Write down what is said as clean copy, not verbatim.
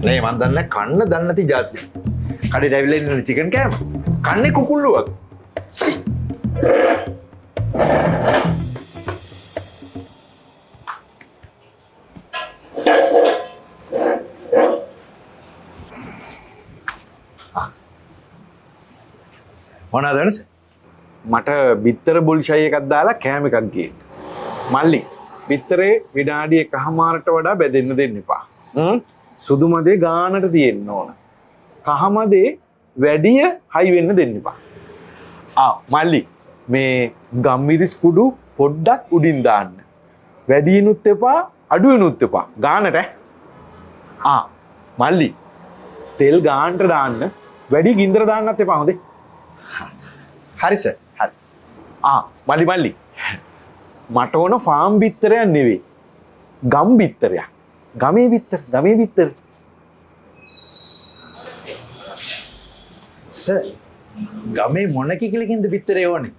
නේ මන් දන්නේ කන්න දන්නේ නැති જાතිය. කඩේට ඇවිල්ලා ඉන්න චිකන් කෑම. කන්නේ කුකුල්ලු වගේ. සි. මොනවද වෙනස? මට බිත්තර බුල්ෂයි එකක් දාලා කෑම එකක් ගේන්න. මල්ලි බිත්තරේ විනාඩි 1මාරට වඩා බෙදෙන්න දෙන්න එපා. සුදු මදේ ගානට තියෙන්න ඕන. කහ මදේ වැඩිය හයි වෙන්න දෙන්න එපා. මල්ලි මේ ගම්මිරිස් කුඩු පොඩ්ඩක් උඩින් දාන්න. වැඩියෙනුත් එපා අඩුවෙනුත් එපා. ගානට මල්ලි තෙල් ගානට දාන්න. වැඩි ගින්දර දාන්නත් එපා හොඳේ. හරි සර්. හරි. මල්ලි මට ඕන ෆාම් බිත්තරයක් නෙවෙයි. ගම් බිත්තරයක්. ගමේ බිත්තර. සර් ගමේ මොන කිකිලකින්ද බිත්තරේ ඕනේ?